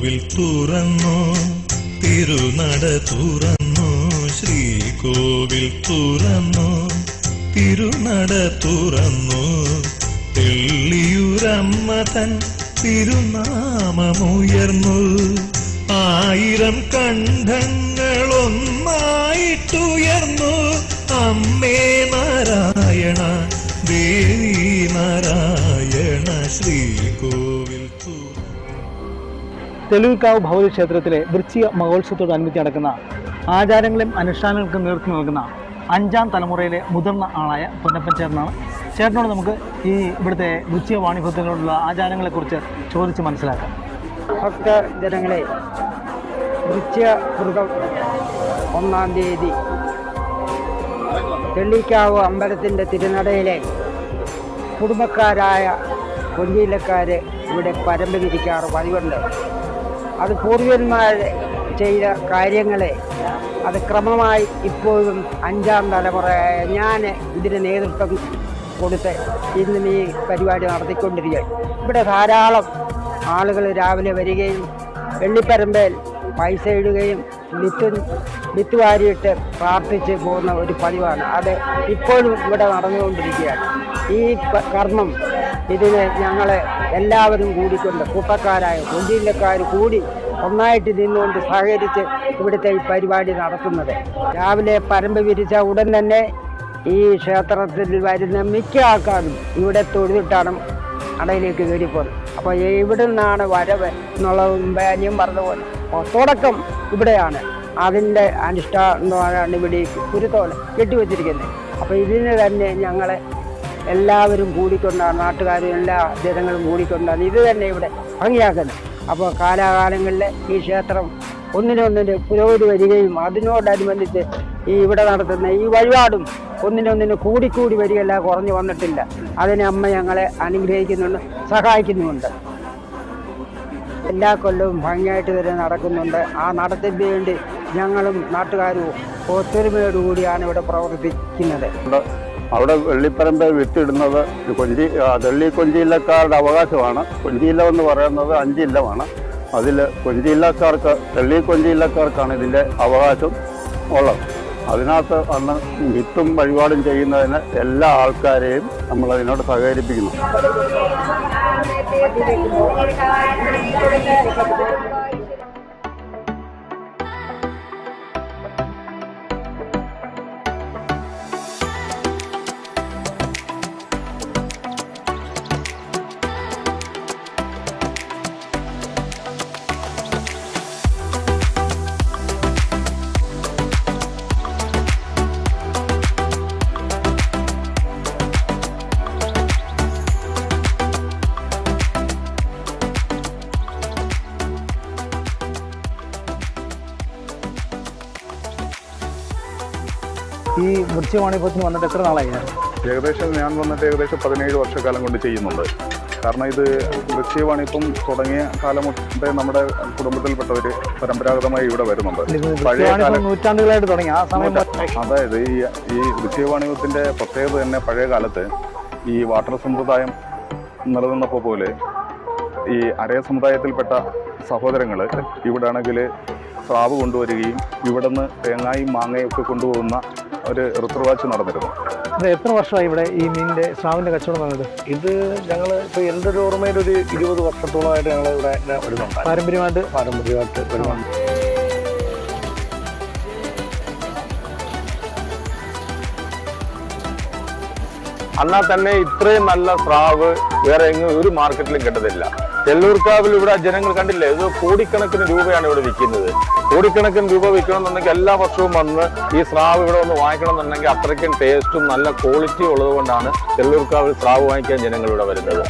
ശ്രീകോവിൽ തുറന്നു, തിരുനട തുറന്നു, ശ്രീകോവിൽ തുറന്നു, തിരുനട തുറന്നു. തെള്ളിയൂരമ്മ തൻ തിരുനാമമുയർന്നു. 1000 കണ്ഠങ്ങളൊന്നായിട്ടുയർന്നു. അമ്മേ നാരായണ, ദേവി നാരായണ, ശ്രീകോവിൽ തുറന്നു. തെളിവിൽക്കാവ് ഭഗവതി ക്ഷേത്രത്തിലെ വൃശ്ചിക മഹോത്സവത്തോടനുബന്ധിച്ച് നടക്കുന്ന ആചാരങ്ങളെയും അനുഷ്ഠാനങ്ങൾക്കും നേതൃത്വം നൽകുന്ന 5ാം തലമുറയിലെ മുതിർന്ന ആളായ പൊന്നപ്പൻ ചേട്ടനാണ്. ചേട്ടനോട് നമുക്ക് ഈ ഇവിടുത്തെ വൃശ്ചിക വാണിഭത്തിലുള്ള ആചാരങ്ങളെക്കുറിച്ച് ചോദിച്ച് മനസ്സിലാക്കാം. ഭക്തജനങ്ങളെ, വൃശ്ചിക വ്രതം 1-ാം തീയതി തെള്ളിക്കാവ് അമ്പലത്തിൻ്റെ തിരുനടയിലെ കുടുംബക്കാരായ കൊഞ്ചിയിലക്കാർ ഇവിടെ പരമ്പ വിരിക്കാറ് പതിവുണ്ട്. അത് പൂർവ്വന്മാർ ചെയ്ത കാര്യങ്ങളെ അത് ക്രമമായി ഇപ്പോഴും 5ാം തലമുറയായ ഞാൻ ഇതിന് നേതൃത്വം കൊടുത്ത് ഇന്ന് ഈ പരിപാടി നടത്തിക്കൊണ്ടിരിക്കുകയാണ്. ഇവിടെ ധാരാളം ആളുകൾ രാവിലെ വരികയും വെള്ളിപ്പരമ്പയിൽ പൈസ ഇടുകയും വിത്ത് വാരിയിട്ട് പ്രാർത്ഥിച്ച് പോകുന്ന ഒരു പതിവാണ്. അത് ഇപ്പോഴും ഇവിടെ നടന്നുകൊണ്ടിരിക്കുകയാണ്. ഈ കർമ്മം ഇതിന് ഞങ്ങൾ എല്ലാവരും കൂടിക്കൊണ്ട് കൂട്ടക്കാരായ കൊഞ്ചില്ലക്കാർ കൂടി ഒന്നായിട്ട് നിന്നുകൊണ്ട് സഹകരിച്ച് ഇവിടുത്തെ ഈ പരിപാടി നടത്തുന്നത്. രാവിലെ പരമ്പ വിരിച്ച ഉടൻ തന്നെ ഈ ക്ഷേത്രത്തിൽ വരുന്ന മിക്ക ആൾക്കാരും ഇവിടെ തൊഴുതിട്ടാണ് അടയിലേക്ക് കയറിപ്പോകുന്നത്. അപ്പോൾ ഇവിടെ നിന്നാണ് വരവ് എന്നുള്ളത് ഞാൻ പറഞ്ഞതുപോലെ തുടക്കം ഇവിടെയാണ്. അതിൻ്റെ അനുഷ്ഠാനമാണ് ഇവിടെ കുരുത്തോല കെട്ടിവെച്ചിരിക്കുന്നത്. അപ്പോൾ ഇതിന് തന്നെ ഞങ്ങൾ എല്ലാവരും കൂടിക്കൊണ്ടാണ്, നാട്ടുകാരും എല്ലാ ജനങ്ങളും കൂടിക്കൊണ്ടാണ് ഇത് തന്നെ ഇവിടെ ഭംഗിയാക്കുന്നത്. അപ്പോൾ കാലാകാലങ്ങളിൽ ഈ ക്ഷേത്രം ഒന്നിനൊന്നിന് പുരോഗതി വരികയും അതിനോടനുബന്ധിച്ച് ഈ ഇവിടെ നടത്തുന്ന ഈ വഴിപാടും ഒന്നിനൊന്നിന് കൂടിക്കൂടി വരികയല്ല, കുറഞ്ഞു വന്നിട്ടില്ല. അതിനെ അമ്മ ഞങ്ങളെ അനുഗ്രഹിക്കുന്നുണ്ട്, സഹായിക്കുന്നുമുണ്ട്. എല്ലാ കൊല്ലവും ഭംഗിയായിട്ട് തന്നെ നടക്കുന്നുണ്ട്. ആ നടത്തിന് വേണ്ടി ഞങ്ങളും നാട്ടുകാരും ഒത്തൊരുമയോടുകൂടിയാണ് ഇവിടെ പ്രവർത്തിക്കുന്നത്. അവിടെ വെള്ളിപ്പറമ്പ് വിത്തിടുന്നത് തെള്ളി കൊഞ്ചില്ലക്കാരുടെ അവകാശമാണ്. കൊഞ്ചില്ല എന്ന് പറയുന്നത് 5 ഇല്ലമാണ്. അതിൽ കൊഞ്ചില്ലക്കാർക്ക്, തെള്ളി കൊഞ്ചില്ലക്കാർക്കാണ് ഇതിൻ്റെ അവകാശം ഉള്ളത്. അതിനകത്ത് അന്ന് വിത്തും വഴിപാടും ചെയ്യുന്നതിന് എല്ലാ ആൾക്കാരെയും നമ്മളതിനോട് സഹകരിപ്പിക്കുന്നു. ഈ വൃശ്ചിക വാണിഭത്തിന് വന്നിട്ട് എത്ര നാളായി? ഏകദേശം ഞാൻ വന്നിട്ട് 17 വർഷക്കാലം കൊണ്ട് ചെയ്യുന്നുണ്ട്. കാരണം ഇത് വൃശ്ചിക വാണിഭം തുടങ്ങിയ കാലം മുതലേ നമ്മുടെ കുടുംബത്തിൽപ്പെട്ടവർ പരമ്പരാഗതമായി ഇവിടെ വരുന്നുണ്ട്. നൂറ്റാണ്ടുകളായിട്ട് തുടങ്ങി ആ സമയം. അതായത് ഈ വൃശ്ചിക വാണിഭത്തിൻ്റെ പ്രത്യേകത തന്നെ പഴയ കാലത്ത് ഈ വാട്ടർ സമ്പ്രദായം നിലനിന്നപ്പോൾ പോലെ ഈ അരയ സമുദായത്തിൽപ്പെട്ട സഹോദരങ്ങൾ ഇവിടെ ആണെങ്കിൽ സ്രാവ് കൊണ്ടുവരികയും ഇവിടെ നിന്ന് തേങ്ങായും മാങ്ങയും ഒക്കെ കൊണ്ടുപോകുന്ന ഒരു ഋതുവാച്ച് നടന്നിരുന്നു. എത്ര വർഷമായി ഇവിടെ ഈ മീനിൻ്റെ സ്രാവിൻ്റെ കച്ചവടം നടന്നത്? ഇത് ഞങ്ങൾ ഇപ്പോൾ എൻ്റെ ഒരു ഓർമ്മയിൽ ഒരു 20 വർഷത്തോളമായിട്ട് ഞങ്ങൾ ഇവിടെ വരുന്നുണ്ട്. പാരമ്പര്യമായിട്ട് വരുന്നുണ്ട്. എന്നാൽ തന്നെ ഇത്രയും നല്ല സ്രാവ് വേറെ എങ്ങും ഒരു മാർക്കറ്റിലും കിട്ടത്തില്ല. തെള്ളൂർക്കാവിൽ ഇവിടെ ജനങ്ങൾ കണ്ടില്ലേ, ഇത് കോടിക്കണക്കിന് രൂപയാണ് ഇവിടെ വിൽക്കുന്നത്. കോടിക്കണക്കിന് രൂപ വിൽക്കണമെന്നുണ്ടെങ്കിൽ എല്ലാ വർഷവും വന്ന് ഈ സ്രാവ് ഇവിടെ ഒന്ന് വാങ്ങിക്കണം എന്നുണ്ടെങ്കിൽ അത്രയ്ക്കും ടേസ്റ്റും നല്ല ക്വാളിറ്റിയും ഉള്ളത് കൊണ്ടാണ് തെള്ളൂർക്കാവിൽ സ്രാവ് വാങ്ങിക്കാൻ ജനങ്ങൾ ഇവിടെ വരുന്നത്.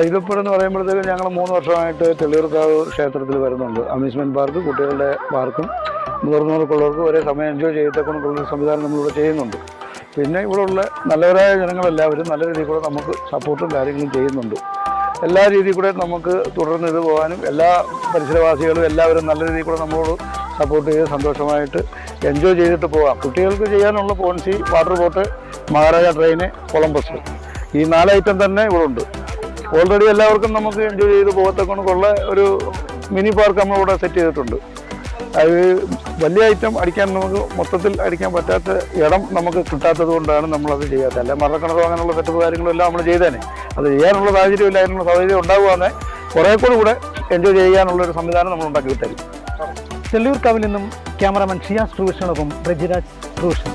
ഇതിപ്പോഴെന്ന് പറയുമ്പോഴത്തേക്കും ഞങ്ങൾ 3 വർഷമായിട്ട് തെളിയൂർക്കാവ് ക്ഷേത്രത്തിൽ വരുന്നുണ്ട്. അമ്യൂസ്മെൻറ്റ് പാർക്ക്, കുട്ടികളുടെ പാർക്കും മുതിർന്നവർക്കുള്ളവർക്കും ഒരേ സമയം എൻജോയ് ചെയ്യത്തക്കൊണ്ടുള്ളൊരു സംവിധാനം നമ്മളിവിടെ ചെയ്യുന്നുണ്ട്. പിന്നെ ഇവിടെയുള്ള നല്ലവരായ ജനങ്ങളെല്ലാവരും നല്ല രീതിയിൽ കൂടെ നമുക്ക് സപ്പോർട്ടും കാര്യങ്ങളും ചെയ്യുന്നുണ്ട്. എല്ലാ രീതിയിൽ കൂടെ നമുക്ക് തുടർന്ന് ഇത് പോകാനും എല്ലാ പരിസരവാസികളും എല്ലാവരും നല്ല രീതിയിൽ കൂടെ നമ്മളോട് സപ്പോർട്ട് ചെയ്ത് സന്തോഷമായിട്ട് എൻജോയ് ചെയ്തിട്ട് പോകാം. കുട്ടികൾക്ക് ചെയ്യാനുള്ള പോൺസി, water boat, Maharaja train, Columbus, ഈ 4 ഐറ്റം തന്നെ ഇവിടെ ഉണ്ട്. ഓൾറെഡി എല്ലാവർക്കും നമുക്ക് എൻജോയ് ചെയ്ത് പോകത്തക്കൊണ്ടുള്ള ഒരു മിനി പാർക്ക് നമ്മളിവിടെ സെറ്റ് ചെയ്തിട്ടുണ്ട്. അത് വലിയ ഐറ്റം അടിക്കാൻ നമുക്ക് മൊത്തത്തിൽ അടിക്കാൻ പറ്റാത്ത ഇടം നമുക്ക് കിട്ടാത്തത് കൊണ്ടാണ് നമ്മളത് ചെയ്യാത്തത്. അല്ല മരണക്കിണറോ അങ്ങനെയുള്ള സെറ്റപ്പ് കാര്യങ്ങളും എല്ലാം നമ്മൾ ചെയ്തേനെ. അത് ചെയ്യാനുള്ള സാഹചര്യമില്ല, അതിനുള്ള സാഹചര്യം ഉണ്ടാകുവാന്നെ കുറേ കൂടെ എൻജോയ് ചെയ്യാനുള്ളൊരു സംവിധാനം നമ്മൾ ഉണ്ടാക്കി തരും. തെള്ളിയൂർക്കാവിൽ നിന്നും ക്യാമറാമാൻ ഷിയാസ് ട്രൂവിഷനൊപ്പം റജിരാജ് ട്രൂവിഷൻ.